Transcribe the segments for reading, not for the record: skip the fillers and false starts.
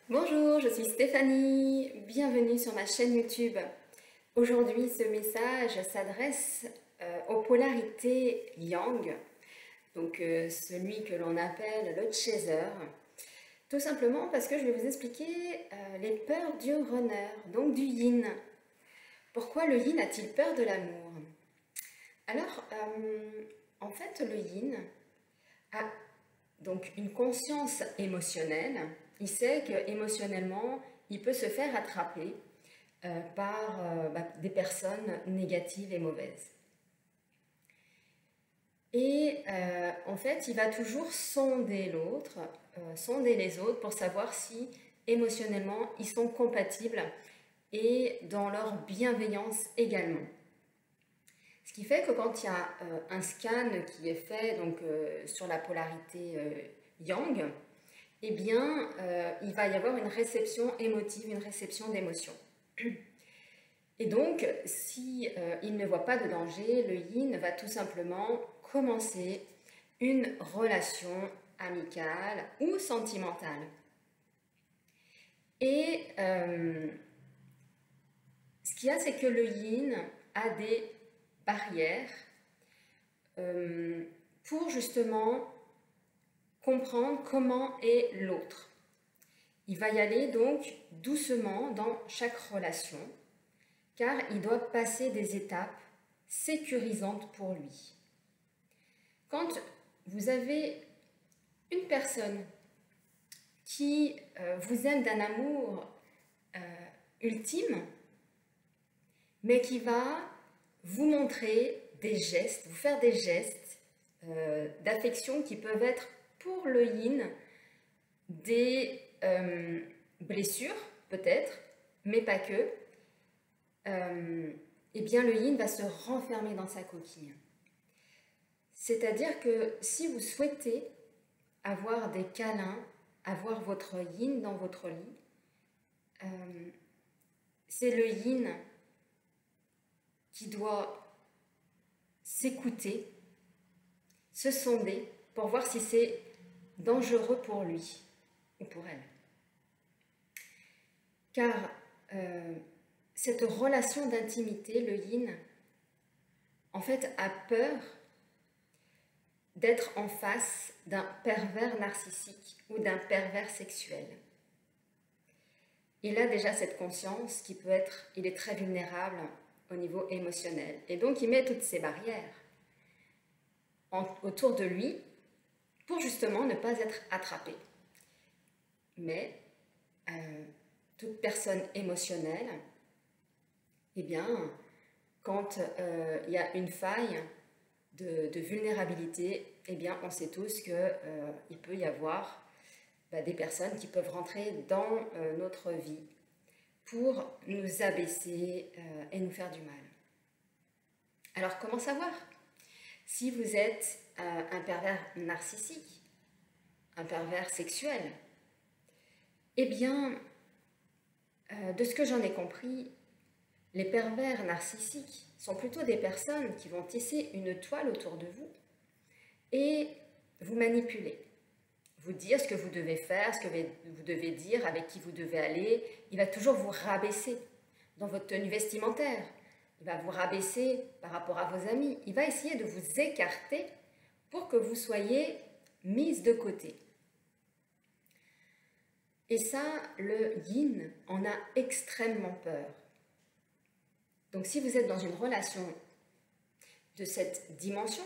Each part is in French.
Bonjour, je suis Stéphanie, bienvenue sur ma chaîne YouTube. Aujourd'hui, ce message s'adresse aux polarités Yang, donc celui que l'on appelle le chaser, tout simplement parce que je vais vous expliquer les peurs du runner, donc du yin. Pourquoi le yin a-t-il peur de l'amour? Alors, en fait, le yin a donc une conscience émotionnelle. Il sait qu'émotionnellement, il peut se faire attraper par des personnes négatives et mauvaises. Et en fait, il va toujours sonder l'autre, sonder les autres pour savoir si émotionnellement ils sont compatibles et dans leur bienveillance également. Ce qui fait que quand il y a un scan qui est fait donc, sur la polarité Yang, eh bien, il va y avoir une réception émotive, une réception d'émotion. Et donc, si il ne voit pas de danger, le yin va tout simplement commencer une relation amicale ou sentimentale. Et ce qu'il y a, c'est que le yin a des barrières pour justement comprendre comment est l'autre. Il va y aller donc doucement dans chaque relation, car il doit passer des étapes sécurisantes pour lui. Quand vous avez une personne qui vous aime d'un amour ultime, mais qui va vous montrer des gestes, vous faire des gestes d'affection qui peuvent être pour le yin des blessures peut-être, mais pas que, eh bien le yin va se renfermer dans sa coquille. C'est-à-dire que si vous souhaitez avoir des câlins, avoir votre yin dans votre lit, c'est le yin qui doit s'écouter, se sonder pour voir si c'est dangereux pour lui ou pour elle. Car cette relation d'intimité, le yin, en fait, a peur d'être en face d'un pervers narcissique ou d'un pervers sexuel. Il a déjà cette conscience qui peut être, il est très vulnérable au niveau émotionnel. Et donc, il met toutes ces barrières autour de lui pour justement ne pas être attrapé. Mais toute personne émotionnelle, eh bien, quand il y a une faille de vulnérabilité, eh bien, on sait tous qu'il peut y avoir des personnes qui peuvent rentrer dans notre vie pour nous abaisser et nous faire du mal. Alors, comment savoir si vous êtes un pervers narcissique, un pervers sexuel? Eh bien, de ce que j'en ai compris, les pervers narcissiques sont plutôt des personnes qui vont tisser une toile autour de vous et vous manipuler, vous dire ce que vous devez faire, ce que vous devez dire, avec qui vous devez aller. Il va toujours vous rabaisser dans votre tenue vestimentaire. Il va vous rabaisser par rapport à vos amis. Il va essayer de vous écarter pour que vous soyez mise de côté. Et ça, le yin en a extrêmement peur. Donc si vous êtes dans une relation de cette dimension,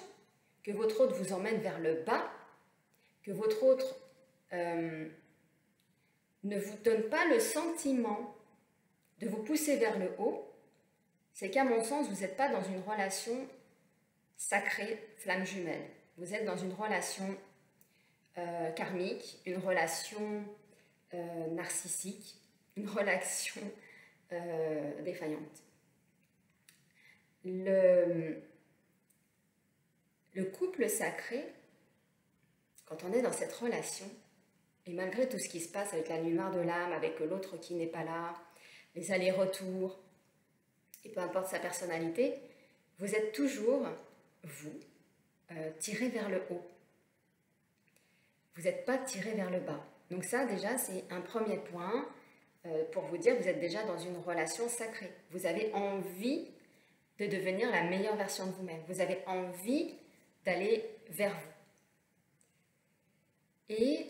que votre autre vous emmène vers le bas, que votre autre ne vous donne pas le sentiment de vous pousser vers le haut, c'est qu'à mon sens, vous n'êtes pas dans une relation sacrée, flamme jumelle. Vous êtes dans une relation karmique, une relation narcissique, une relation défaillante. Le couple sacré, quand on est dans cette relation, et malgré tout ce qui se passe avec la lumière de l'âme, avec l'autre qui n'est pas là, les allers-retours, et peu importe sa personnalité, vous êtes toujours, vous, tiré vers le haut. Vous n'êtes pas tiré vers le bas. Donc ça, déjà, c'est un premier point pour vous dire que vous êtes déjà dans une relation sacrée. Vous avez envie de devenir la meilleure version de vous-même. Vous avez envie d'aller vers vous. Et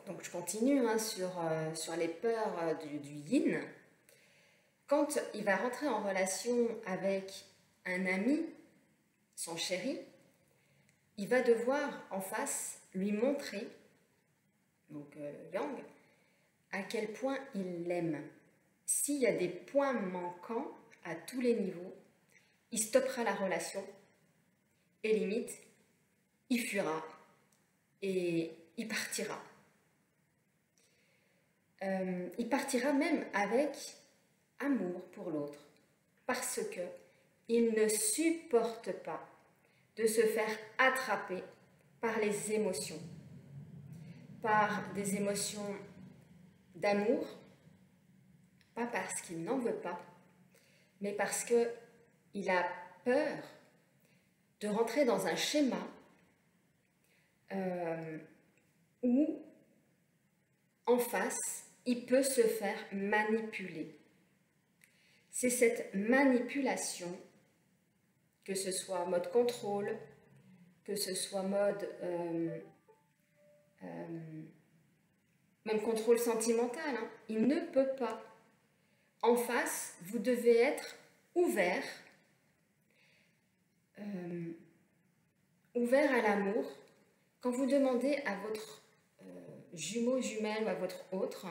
donc je continue sur les peurs du yin. Quand il va rentrer en relation avec un ami, son chéri, il va devoir en face lui montrer, donc Yang, à quel point il l'aime. S'il y a des points manquants à tous les niveaux, il stoppera la relation et limite, il fuira et il partira. Il partira même avec amour pour l'autre parce que il ne supporte pas de se faire attraper par les émotions, par des émotions d'amour, pas parce qu'il n'en veut pas, mais parce qu'il a peur de rentrer dans un schéma où, en face, il peut se faire manipuler. C'est cette manipulation, que ce soit mode contrôle, que ce soit mode même contrôle sentimental, hein, il ne peut pas. En face, vous devez être ouvert, ouvert à l'amour. Quand vous demandez à votre jumeau, jumelle ou à votre autre,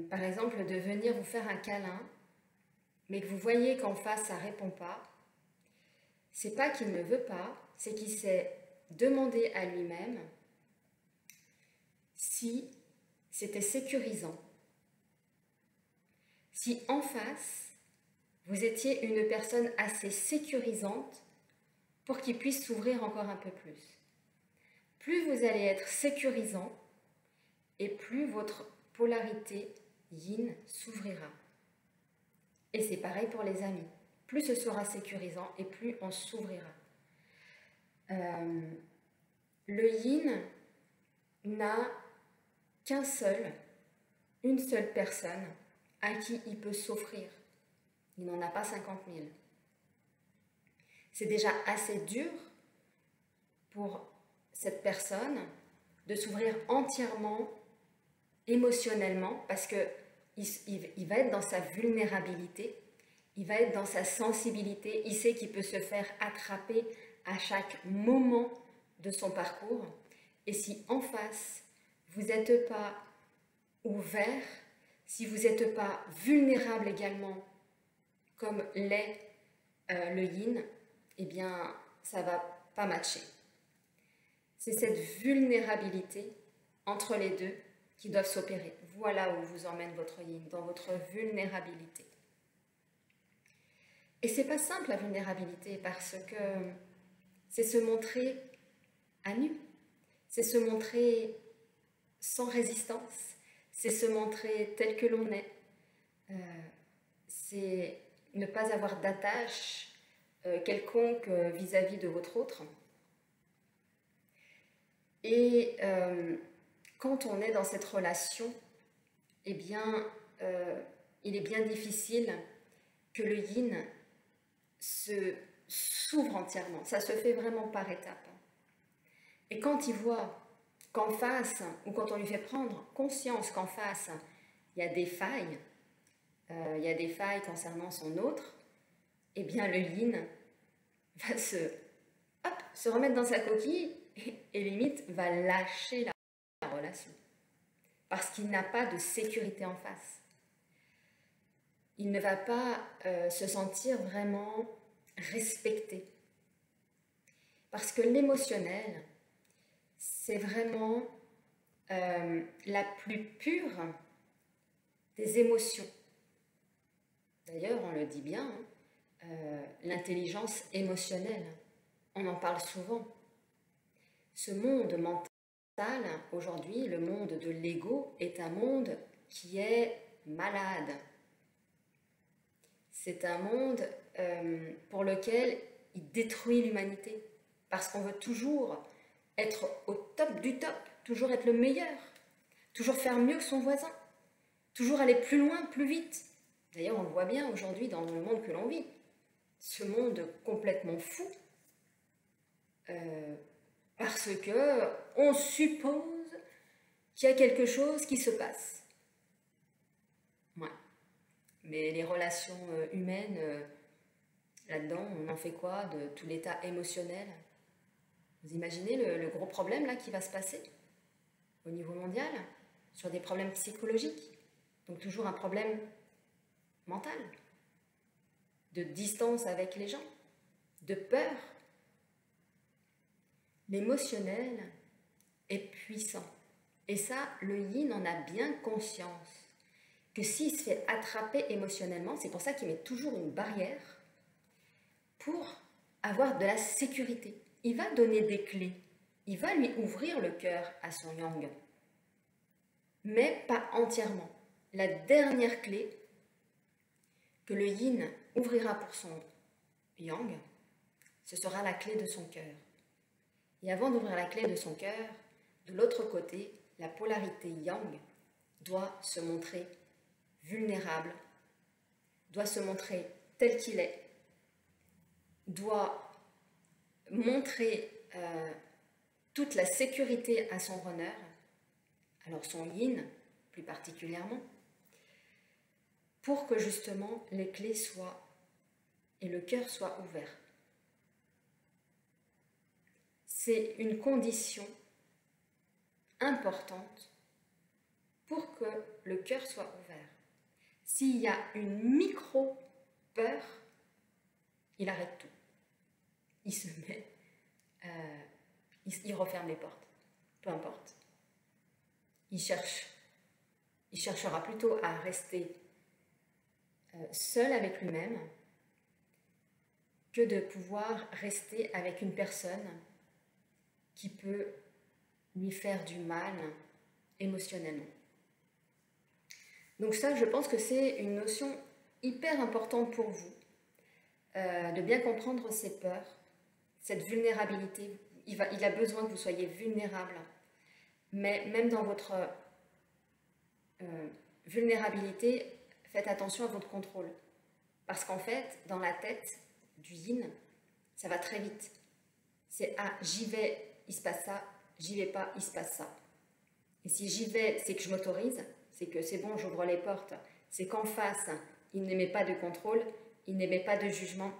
par exemple, de venir vous faire un câlin, mais que vous voyez qu'en face, ça ne répond pas, c'est pas qu'il ne veut pas, c'est qu'il s'est demandé à lui-même si c'était sécurisant. Si en face, vous étiez une personne assez sécurisante pour qu'il puisse s'ouvrir encore un peu plus. Plus vous allez être sécurisant et plus votre polarité yin s'ouvrira. Et c'est pareil pour les amis. Plus ce sera sécurisant et plus on s'ouvrira. Le yin n'a une seule personne à qui il peut s'offrir. Il n'en a pas 50 000. C'est déjà assez dur pour cette personne de s'ouvrir entièrement émotionnellement parce qu'il va être dans sa vulnérabilité, il va être dans sa sensibilité, il sait qu'il peut se faire attraper à chaque moment de son parcours. Et si en face, vous n'êtes pas ouvert, si vous n'êtes pas vulnérable également, comme l'est le yin, eh bien, ça ne va pas matcher. C'est cette vulnérabilité entre les deux qui doivent s'opérer. Voilà où vous emmène votre yin, dans votre vulnérabilité. Et c'est pas simple la vulnérabilité parce que c'est se montrer à nu, c'est se montrer sans résistance, c'est se montrer tel que l'on est, c'est ne pas avoir d'attache quelconque vis-à-vis de votre autre. Et quand on est dans cette relation, eh bien, il est bien difficile que le yin s'ouvre entièrement. Ça se fait vraiment par étapes. Et quand il voit qu'en face, ou quand on lui fait prendre conscience qu'en face, il y a des failles, concernant son autre, eh bien le yin va se remettre dans sa coquille et limite va lâcher la relation. Parce qu'il n'a pas de sécurité en face. Il ne va pas se sentir vraiment respecté. Parce que l'émotionnel, c'est vraiment la plus pure des émotions. D'ailleurs, on le dit bien, l'intelligence émotionnelle, on en parle souvent. Ce monde mental, aujourd'hui, le monde de l'ego, est un monde qui est malade. C'est un monde pour lequel il détruit l'humanité, parce qu'on veut toujours être au top du top, toujours être le meilleur, toujours faire mieux que son voisin, toujours aller plus loin, plus vite. D'ailleurs, on le voit bien aujourd'hui dans le monde que l'on vit. Ce monde complètement fou, parce que on suppose qu'il y a quelque chose qui se passe. Ouais. Mais les relations humaines, là-dedans, on en fait quoi de tout l'état émotionnel? Vous imaginez le gros problème là qui va se passer au niveau mondial sur des problèmes psychologiques? Donc toujours un problème mental, de distance avec les gens, de peur. L'émotionnel est puissant. Et ça, le yin en a bien conscience. Que s'il se fait attraper émotionnellement, c'est pour ça qu'il met toujours une barrière pour avoir de la sécurité. Il va donner des clés. Il va lui ouvrir le cœur à son yang. Mais pas entièrement. La dernière clé que le yin ouvrira pour son yang, ce sera la clé de son cœur. Et avant d'ouvrir la clé de son cœur, de l'autre côté, la polarité yang doit se montrer vulnérable, doit se montrer tel qu'il est, doit montrer toute la sécurité à son runner, alors son yin plus particulièrement, pour que justement les clés soient et le cœur soit ouvert. C'est une condition importante pour que le cœur soit ouvert. S'il y a une micro-peur, il arrête tout. Il se met, il referme les portes, peu importe. Il cherchera plutôt à rester seul avec lui-même que de pouvoir rester avec une personne qui peut lui faire du mal émotionnellement. Donc ça, je pense que c'est une notion hyper importante pour vous, de bien comprendre ses peurs, cette vulnérabilité. Il a besoin que vous soyez vulnérable, mais même dans votre vulnérabilité, faites attention à votre contrôle. Parce qu'en fait, dans la tête du yin, ça va très vite. C'est « ah, j'y vais, il se passe ça, j'y vais pas, il se passe ça ». Et si j'y vais, c'est que je m'autorise, c'est que c'est bon, j'ouvre les portes. C'est qu'en face, il n'aimait pas de contrôle, il n'aimait pas de jugement,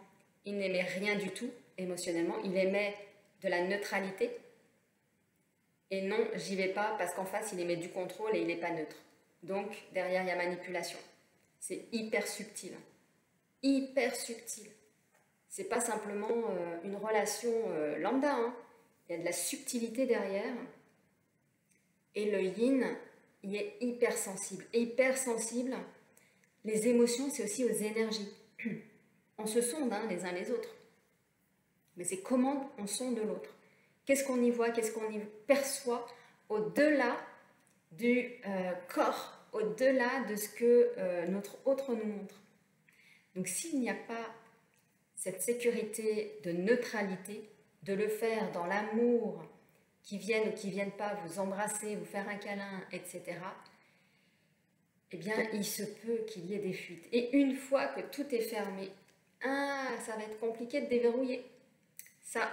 il n'aimait rien du tout émotionnellement, il aimait de la neutralité. Et non, j'y vais pas parce qu'en face, il aimait du contrôle et il n'est pas neutre. Donc, derrière, il y a manipulation. C'est hyper subtil. Hyper subtil. C'est pas simplement une relation lambda, hein. Il y a de la subtilité derrière. Et le yin, il est hypersensible. Et hypersensible, les émotions, c'est aussi aux énergies. On se sonde hein, les uns les autres. Mais c'est comment on sonde l'autre. Qu'est-ce qu'on y voit, qu'est-ce qu'on y perçoit au-delà du corps, au-delà de ce que notre autre nous montre. Donc s'il n'y a pas cette sécurité de neutralité, de le faire dans l'amour, qui viennent ou qui ne viennent pas vous embrasser, vous faire un câlin, etc., eh bien, il se peut qu'il y ait des fuites. Et une fois que tout est fermé, ça va être compliqué de déverrouiller. Ça,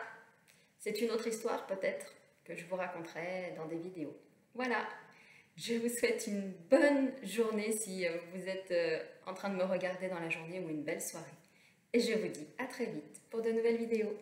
c'est une autre histoire peut-être que je vous raconterai dans des vidéos. Voilà, je vous souhaite une bonne journée si vous êtes en train de me regarder dans la journée ou une belle soirée. Et je vous dis à très vite pour de nouvelles vidéos.